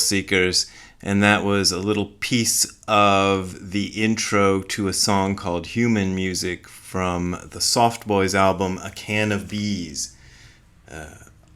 Seekers, and that was a little piece of the intro to a song called Human Music from the Soft Boys album, A Can of Bees,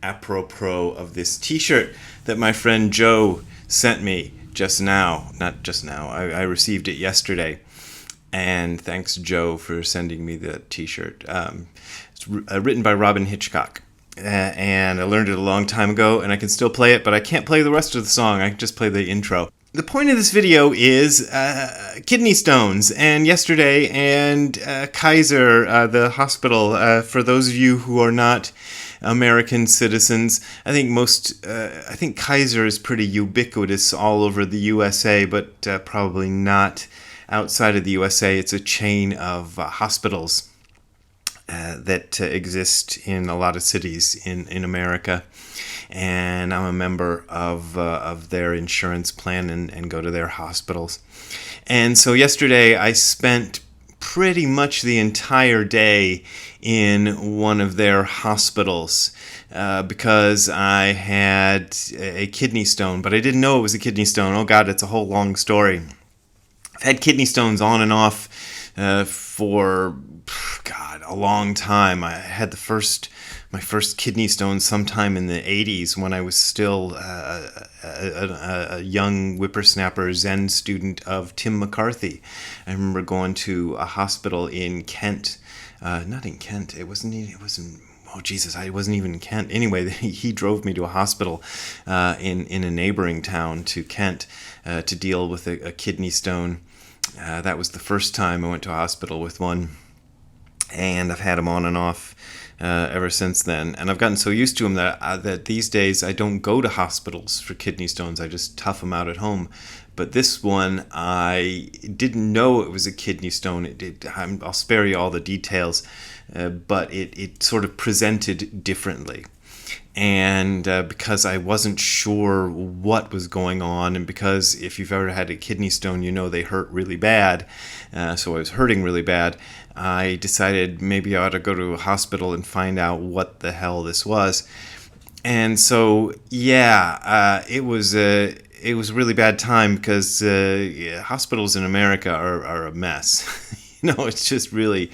apropos of this t-shirt that my friend Joe sent me I received it yesterday, and thanks Joe for sending me the t-shirt. It's written by Robin Hitchcock, and I learned it a long time ago, and I can still play it, but I can't play the rest of the song. I can just play the intro. The point of this video is kidney stones, and yesterday, and Kaiser, the hospital, for those of you who are not American citizens, I think Kaiser is pretty ubiquitous all over the USA, but probably not outside of the USA. It's a chain of hospitals that exist in a lot of cities in America, and I'm a member of their insurance plan and go to their hospitals. And so yesterday I spent pretty much the entire day in one of their hospitals because I had a kidney stone, but I didn't know it was a kidney stone. Oh God, it's a whole long story. I've had kidney stones on and off for a long time. I had my first kidney stone sometime in the 80s when I was still a young whippersnapper Zen student of Tim McCarthy. I remember going to a hospital in Kent. Not in Kent. It wasn't. Oh Jesus! I wasn't even in Kent. Anyway, he drove me to a hospital in a neighboring town to Kent to deal with a kidney stone. That was the first time I went to a hospital with one, and I've had them on and off ever since then. And I've gotten so used to them that these days I don't go to hospitals for kidney stones. I just tough them out at home. But this one, I didn't know it was a kidney stone. I'll spare you all the details, but it sort of presented differently. And because I wasn't sure what was going on, and because if you've ever had a kidney stone, you know they hurt really bad, so I was hurting really bad, I decided maybe I ought to go to a hospital and find out what the hell this was. And so, it was a really bad time because hospitals in America are a mess. It's just really,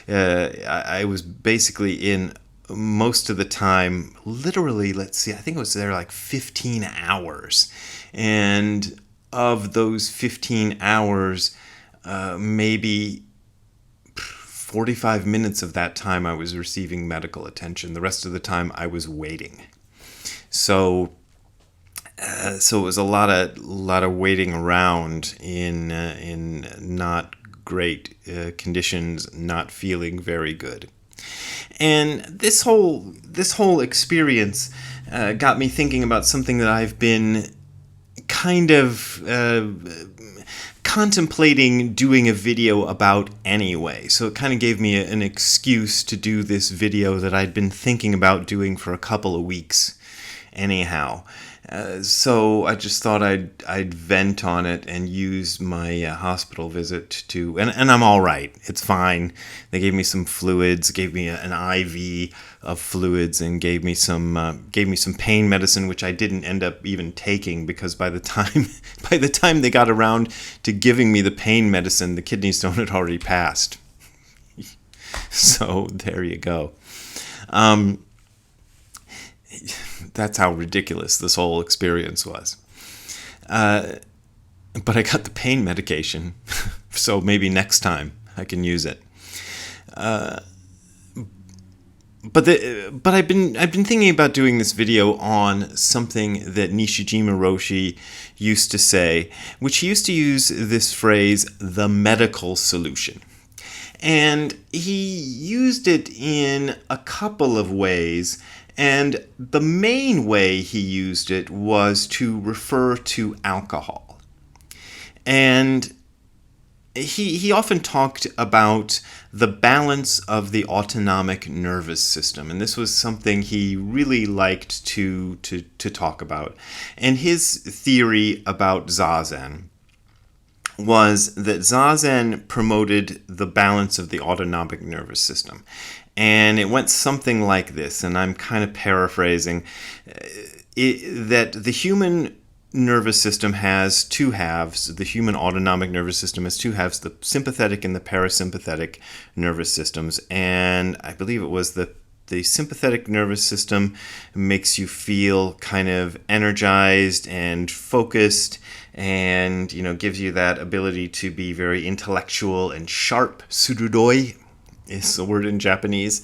I was basically in most of the time, literally, I think it was there like 15 hours. And of those 15 hours, maybe 45 minutes of that time I was receiving medical attention. The rest of the time I was waiting. So it was a lot of waiting around in not great conditions, not feeling very good. And this whole experience got me thinking about something that I've been kind of contemplating doing a video about anyway. So it kind of gave me an excuse to do this video that I'd been thinking about doing for a couple of weeks anyhow. So I just thought I'd vent on it and use my hospital visit to, and I'm all right. It's fine. They gave me some fluids, gave me an IV of fluids, and gave me some pain medicine, which I didn't end up even taking because by the time they got around to giving me the pain medicine, the kidney stone had already passed. So there you go. That's how ridiculous this whole experience was. But I got the pain medication, so maybe next time I can use it. But I've been thinking about doing this video on something that Nishijima Roshi used to say, which he used to use this phrase, the medical solution. And he used it in a couple of ways. And the main way he used it was to refer to alcohol. And he often talked about the balance of the autonomic nervous system. And this was something he really liked to talk about. And his theory about Zazen was that Zazen promoted the balance of the autonomic nervous system. And it went something like this, and I'm kind of paraphrasing, that the human nervous system has two halves. The human autonomic nervous system has two halves, the sympathetic and the parasympathetic nervous systems. And I believe it was the sympathetic nervous system makes you feel kind of energized and focused, and gives you that ability to be very intellectual and sharp. Surudoi is the word in Japanese.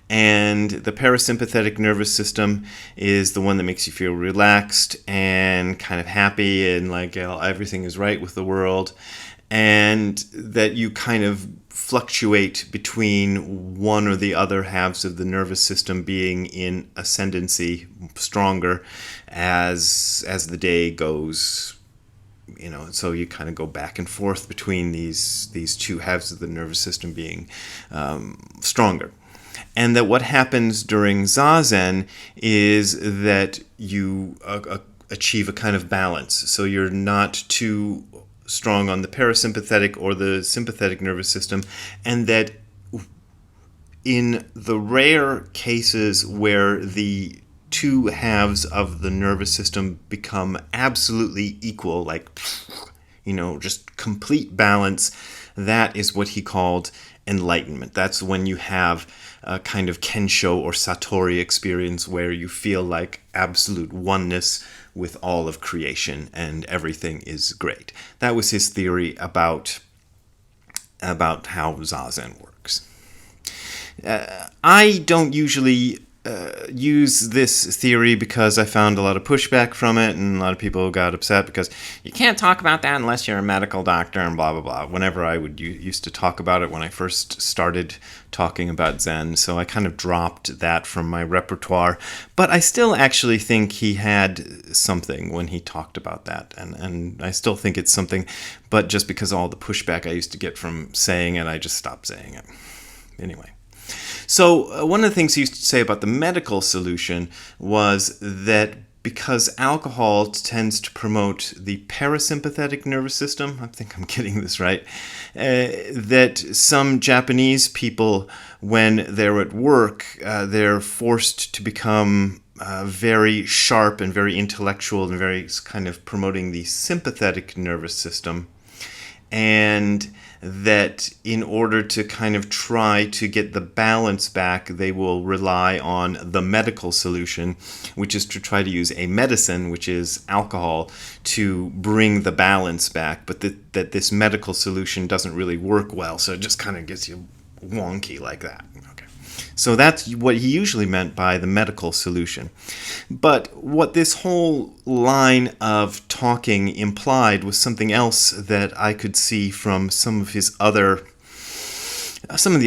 And the parasympathetic nervous system is the one that makes you feel relaxed and kind of happy and like everything is right with the world, and that you kind of fluctuate between one or the other halves of the nervous system being in ascendancy, stronger as the day goes. So you kind of go back and forth between these two halves of the nervous system being stronger. And that what happens during Zazen is that you achieve a kind of balance. So you're not too strong on the parasympathetic or the sympathetic nervous system, and that in the rare cases where the two halves of the nervous system become absolutely equal, like, just complete balance, that is what he called enlightenment. That's when you have a kind of Kensho or Satori experience where you feel like absolute oneness with all of creation and everything is great. That was his theory about how Zazen works. I don't usually use this theory because I found a lot of pushback from it, and a lot of people got upset because you can't talk about that unless you're a medical doctor and blah, blah, blah. Whenever I used to talk about it when I first started talking about Zen, so I kind of dropped that from my repertoire. But I still actually think he had something when he talked about that, and I still think it's something, but just because of all the pushback I used to get from saying it, I just stopped saying it. Anyway. So one of the things he used to say about the medical solution was that because alcohol tends to promote the parasympathetic nervous system, I think I'm getting this right, that some Japanese people, when they're at work, they're forced to become very sharp and very intellectual and very kind of promoting the sympathetic nervous system, and that in order to kind of try to get the balance back, they will rely on the medical solution, which is to try to use a medicine, which is alcohol, to bring the balance back, but that this medical solution doesn't really work well, so it just kind of gets you wonky like that. Okay. So that's what he usually meant by the medical solution. But what this whole line of talking implied was something else that I could see from some of the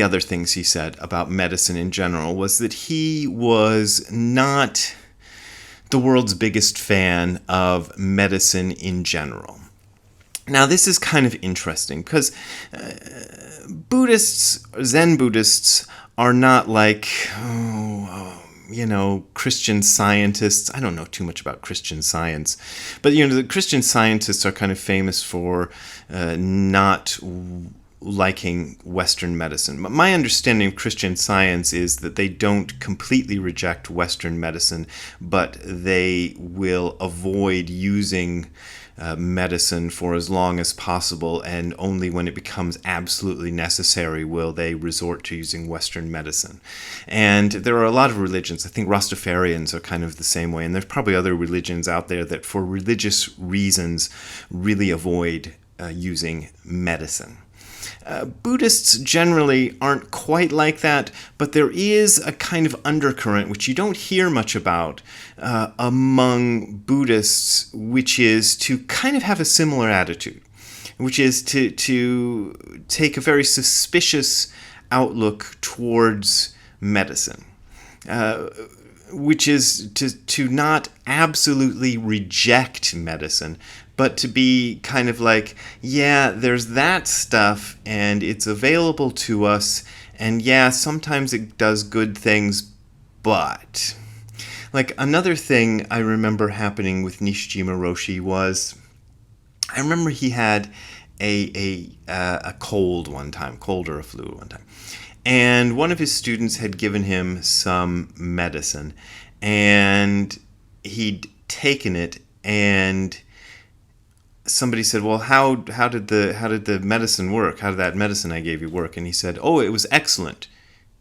other things he said about medicine in general, was that he was not the world's biggest fan of medicine in general. Now, this is kind of interesting because Zen Buddhists are not like, Christian scientists. I don't know too much about Christian science, but the Christian scientists are kind of famous for not liking Western medicine. But my understanding of Christian science is that they don't completely reject Western medicine, but they will avoid using medicine for as long as possible, and only when it becomes absolutely necessary will they resort to using Western medicine. And there are a lot of religions. I think Rastafarians are kind of the same way, and there's probably other religions out there that for religious reasons really avoid using medicine. Buddhists generally aren't quite like that, but there is a kind of undercurrent which you don't hear much about among Buddhists, which is to kind of have a similar attitude, which is to take a very suspicious outlook towards medicine, which is to not absolutely reject medicine, but to be kind of like, yeah, there's that stuff, and it's available to us, and yeah, sometimes it does good things, but... Like, another thing I remember happening with Nishijima Roshi was, I remember he had a cold one time, cold or a flu one time, and one of his students had given him some medicine, and he'd taken it, and somebody said, "Well, how did the medicine work? How did that medicine I gave you work?" And he said, "Oh, it was excellent.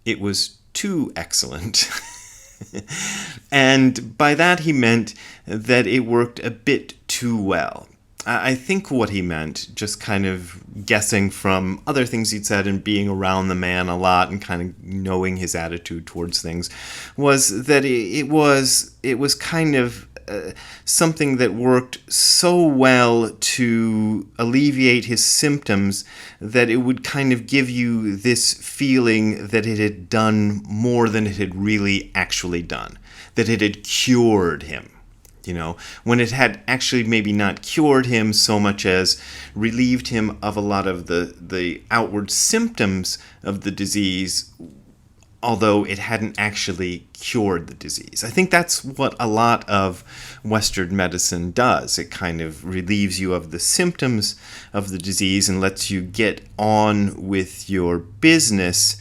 It was too excellent." And by that he meant that it worked a bit too well. I think what he meant, just kind of guessing from other things he'd said and being around the man a lot and kind of knowing his attitude towards things, was that it was kind of something that worked so well to alleviate his symptoms that it would kind of give you this feeling that it had done more than it had really actually done, that it had cured him. When it had actually maybe not cured him so much as relieved him of a lot of the outward symptoms of the disease, although it hadn't actually cured the disease. I think that's what a lot of Western medicine does. It kind of relieves you of the symptoms of the disease and lets you get on with your business,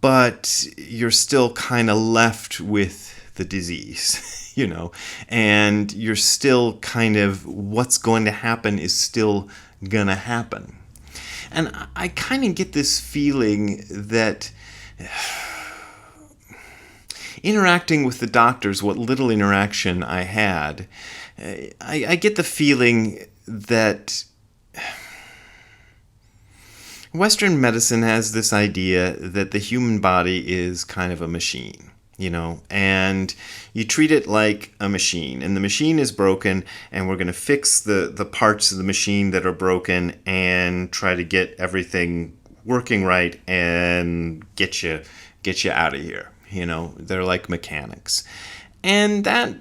but you're still kind of left with the disease. And you're still kind of, what's going to happen is still gonna happen. And I kind of get this feeling that interacting with the doctors, what little interaction I had, I get the feeling that Western medicine has this idea that the human body is kind of a machine. And you treat it like a machine, and the machine is broken, and we're going to fix the parts of the machine that are broken and try to get everything working right and get you out of here. They're like mechanics. And that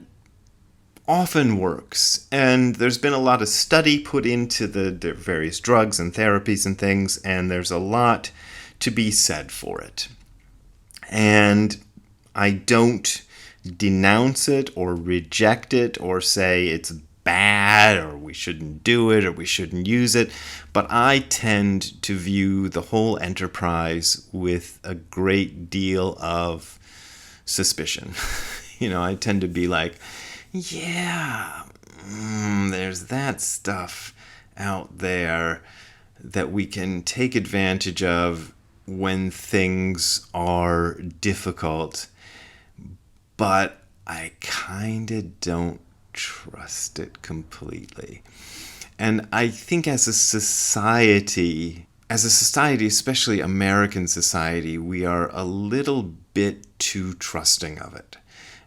often works. And there's been a lot of study put into the various drugs and therapies and things, and there's a lot to be said for it. And I don't denounce it or reject it or say it's bad or we shouldn't do it or we shouldn't use it, but I tend to view the whole enterprise with a great deal of suspicion. I tend to be like, yeah, there's that stuff out there that we can take advantage of when things are difficult. But I kind of don't trust it completely. And I think as a society, especially American society, we are a little bit too trusting of it.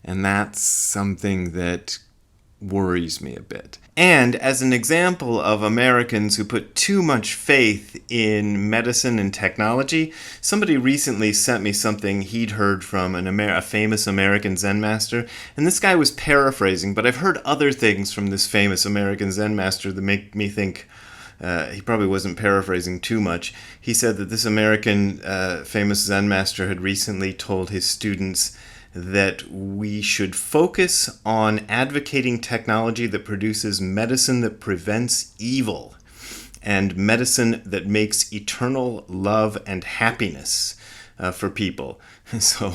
And that's something that worries me a bit. And as an example of Americans who put too much faith in medicine and technology, somebody recently sent me something he'd heard from a famous American Zen master, and this guy was paraphrasing, but I've heard other things from this famous American Zen master that make me think he probably wasn't paraphrasing too much. He said that this American famous Zen master had recently told his students that we should focus on advocating technology that produces medicine that prevents evil and medicine that makes eternal love and happiness for people. So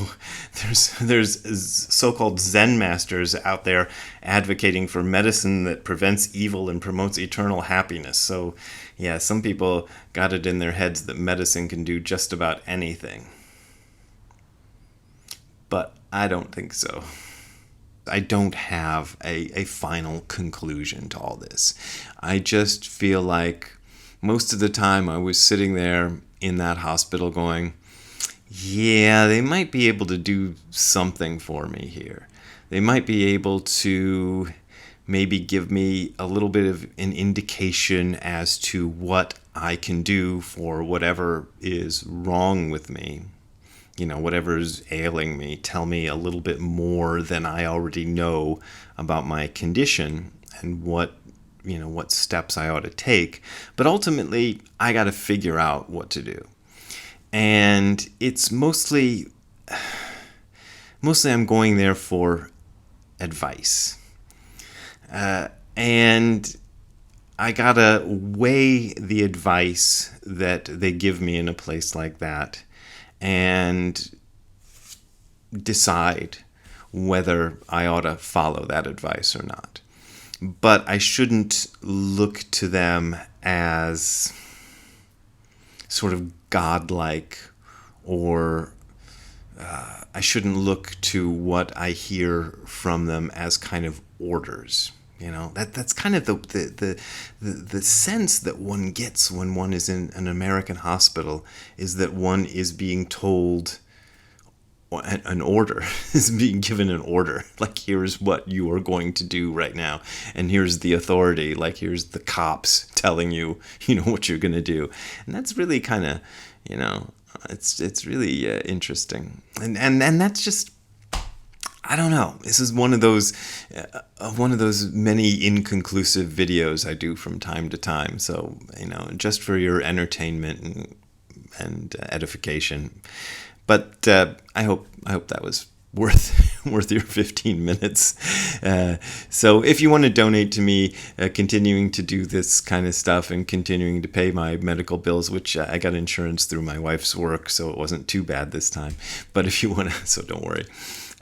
there's so-called Zen masters out there advocating for medicine that prevents evil and promotes eternal happiness. So yeah, some people got it in their heads that medicine can do just about anything. But I don't think so. I don't have a final conclusion to all this. I just feel like most of the time I was sitting there in that hospital going, yeah, they might be able to do something for me here. They might be able to maybe give me a little bit of an indication as to what I can do for whatever is wrong with me. Whatever's ailing me, tell me a little bit more than I already know about my condition and what steps I ought to take. But ultimately, I got to figure out what to do. And it's mostly I'm going there for advice. And I gotta weigh the advice that they give me in a place like that and decide whether I ought to follow that advice or not. but I shouldn't look to them as sort of godlike, or I shouldn't look to what I hear from them as kind of orders. That's kind of the sense that one gets when one is in an American hospital, is that one is being told an order, is being given an order. Like, here's what you are going to do right now, and here's the authority. Like, here's the cops telling you, what you're going to do. And that's really kind of, it's really interesting. And that's just, I don't know. This is one of those many inconclusive videos I do from time to time. So, just for your entertainment and edification. But I hope that was worth your 15 minutes. So if you want to donate to me, continuing to do this kind of stuff and continuing to pay my medical bills, which I got insurance through my wife's work, so it wasn't too bad this time. But if you want to, so don't worry.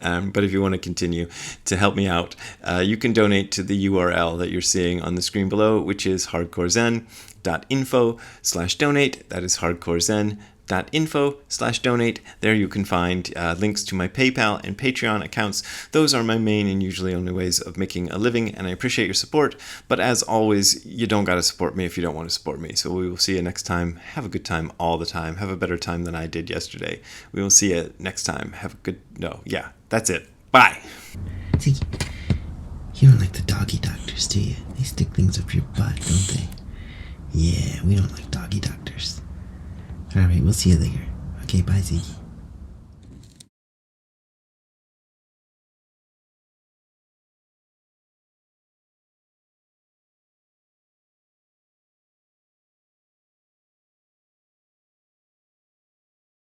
But if you want to continue to help me out, you can donate to the URL that you're seeing on the screen below, which is hardcorezen.info/donate. That is hardcorezen.info/donate. There you can find links to my PayPal and Patreon accounts. Those are my main and usually only ways of making a living, and I appreciate your support. But as always, you don't got to support me if you don't want to support me. So we will see you next time. Have a good time all the time. Have a better time than I did yesterday. We will see you next time. That's it. Bye. See, you don't like the doggy doctors, do you? They stick things up your butt, don't they? Yeah, we don't like doggy doctors. Alright, we'll see you later. Okay, bye, Ziggy.